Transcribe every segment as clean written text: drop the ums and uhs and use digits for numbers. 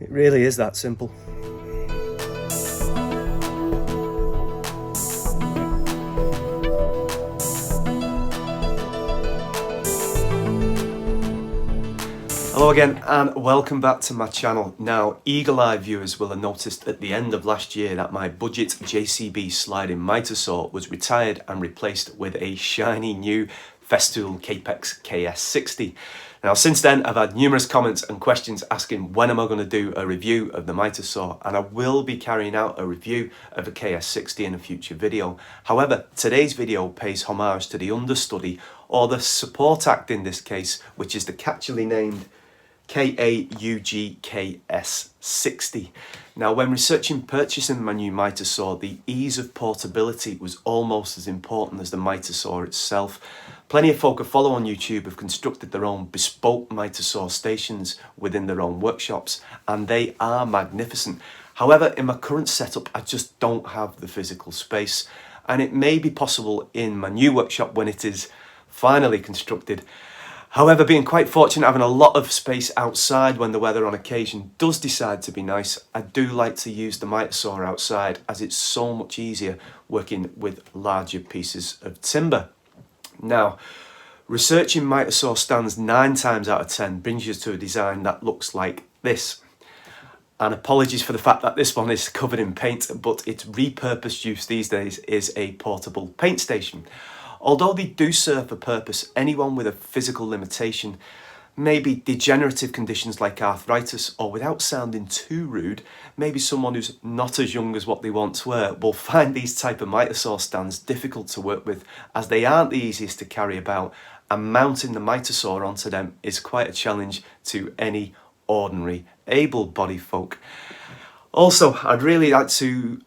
It really is that simple. Hello again and welcome back to my channel. Now, eagle-eyed viewers will have noticed at the end of last year that my budget JCB sliding mitre saw was retired and replaced with a shiny new Festool Kapex KS-60. Now, since then, I've had numerous comments and questions asking when am I going to do a review of the mitre saw, and I will be carrying out a review of a KS-60 in a future video. However, today's video pays homage to the understudy, or the support act in this case, which is the catchily named KS-60. Now, when researching purchasing my new mitre saw, the ease of portability was almost as important as the mitre saw itself. Plenty of folk I follow on YouTube have constructed their own bespoke mitre saw stations within their own workshops, and they are magnificent. However, in my current setup, I just don't have the physical space, and it may be possible in my new workshop when it is finally constructed. However, being quite fortunate having a lot of space outside when the weather on occasion does decide to be nice, I do like to use the mitre saw outside as it's so much easier working with larger pieces of timber. Now, researching mitre saw stands 9 times out of 10 brings you to a design that looks like this. And apologies for the fact that this one is covered in paint, but its repurposed use these days is a portable paint station. Although they do serve a purpose, anyone with a physical limitation, maybe degenerative conditions like arthritis, or without sounding too rude, maybe someone who's not as young as what they once were, will find these type of mitre saw stands difficult to work with, as they aren't the easiest to carry about, and mounting the mitre saw onto them is quite a challenge to any ordinary able-bodied folk. Also, I'd really like to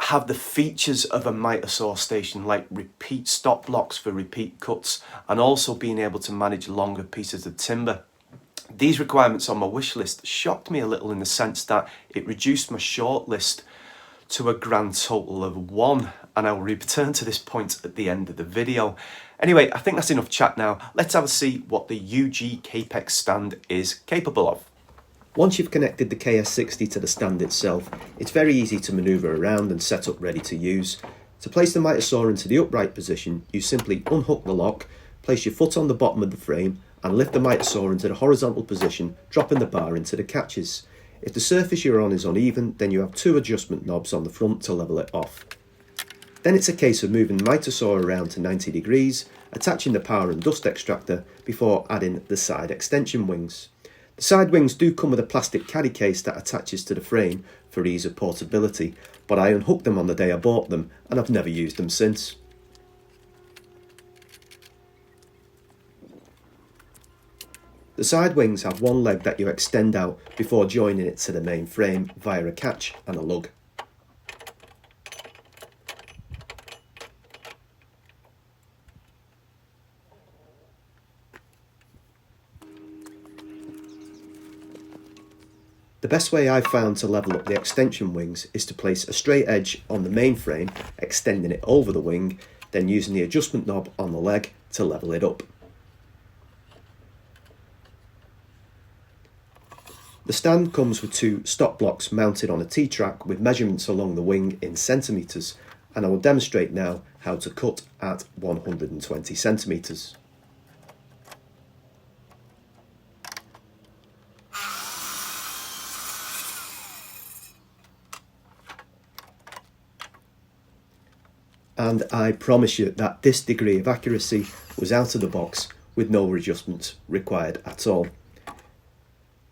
have the features of a mitre saw station, like repeat stop blocks for repeat cuts, and also being able to manage longer pieces of timber. These requirements on my wish list shocked me a little in the sense that it reduced my short list to a grand total of 1, and I'll return to this point at the end of the video. Anyway, I think that's enough chat now. Let's have a see what the UG Kapex stand is capable of. Once you've connected the KS-60 to the stand itself, it's very easy to manoeuvre around and set up ready to use. To place the mitre saw into the upright position, you simply unhook the lock, place your foot on the bottom of the frame and lift the mitre saw into the horizontal position, dropping the bar into the catches. If the surface you're on is uneven, then you have 2 adjustment knobs on the front to level it off. Then it's a case of moving the mitre saw around to 90 degrees, attaching the power and dust extractor before adding the side extension wings. The side wings do come with a plastic carry case that attaches to the frame for ease of portability, but I unhooked them on the day I bought them and I've never used them since. The side wings have one leg that you extend out before joining it to the main frame via a catch and a lug. The best way I've found to level up the extension wings is to place a straight edge on the main frame, extending it over the wing, then using the adjustment knob on the leg to level it up. The stand comes with 2 stop blocks mounted on a T-track with measurements along the wing in centimetres, and I will demonstrate now how to cut at 120 centimetres. And I promise you that this degree of accuracy was out of the box with no adjustments required at all.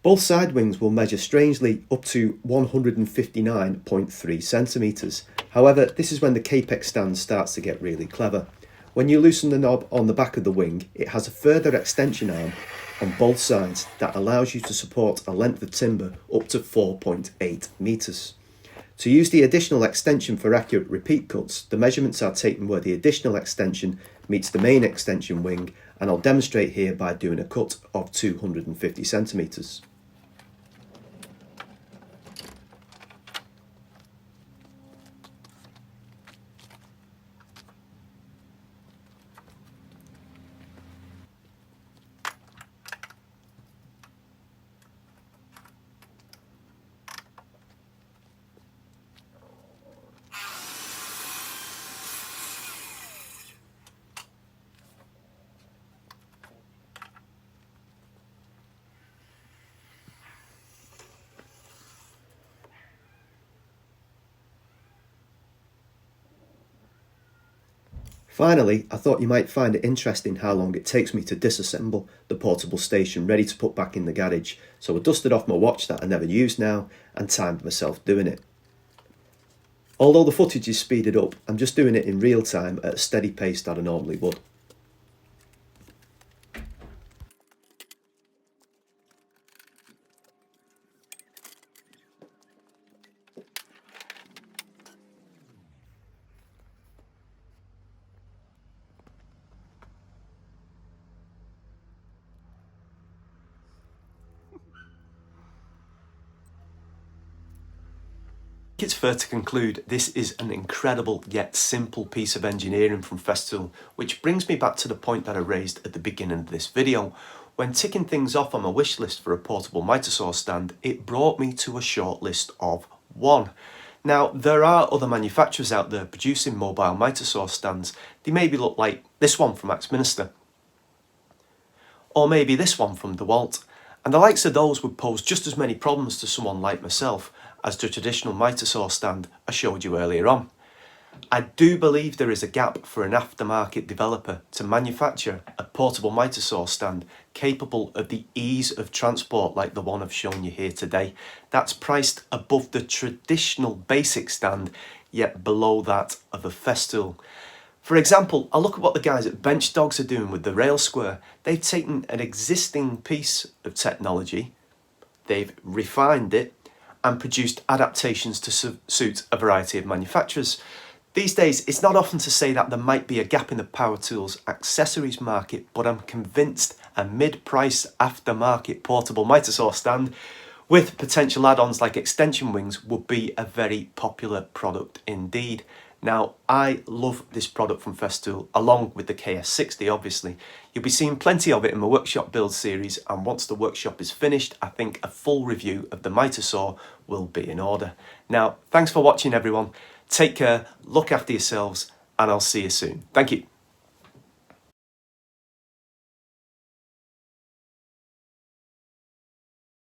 Both side wings will measure strangely up to 159.3 centimetres. However, this is when the Kapex stand starts to get really clever. When you loosen the knob on the back of the wing, it has a further extension arm on both sides that allows you to support a length of timber up to 4.8 metres. To use the additional extension for accurate repeat cuts, the measurements are taken where the additional extension meets the main extension wing, and I'll demonstrate here by doing a cut of 250 centimetres. Finally, I thought you might find it interesting how long it takes me to disassemble the portable station ready to put back in the garage, so I dusted off my watch that I never use now and timed myself doing it. Although the footage is speeded up, I'm just doing it in real time at a steady pace that I normally would. It's fair to conclude this is an incredible yet simple piece of engineering from Festool, which brings me back to the point that I raised at the beginning of this video. When ticking things off on my wish list for a portable mitre saw stand, it brought me to a short list of 1. Now, there are other manufacturers out there producing mobile mitre saw stands. They maybe look like this one from Axminster, or maybe this one from DeWalt, and the likes of those would pose just as many problems to someone like myself as the traditional mitre saw stand I showed you earlier on. I do believe there is a gap for an aftermarket developer to manufacture a portable mitre saw stand capable of the ease of transport like the one I've shown you here today, that's priced above the traditional basic stand yet below that of a Festool. For example, I look at what the guys at Bench Dogs are doing with the rail square. They've taken an existing piece of technology, they've refined it and produced adaptations to suit a variety of manufacturers. These days, it's not often to say that there might be a gap in the power tools accessories market, but I'm convinced a mid-price aftermarket portable mitre saw stand with potential add-ons like extension wings would be a very popular product indeed. Now, I love this product from Festool, along with the KS-60 obviously. You'll be seeing plenty of it in my workshop build series, and once the workshop is finished, I think a full review of the mitre saw will be in order. Now, thanks for watching everyone. Take care, look after yourselves, and I'll see you soon. Thank you.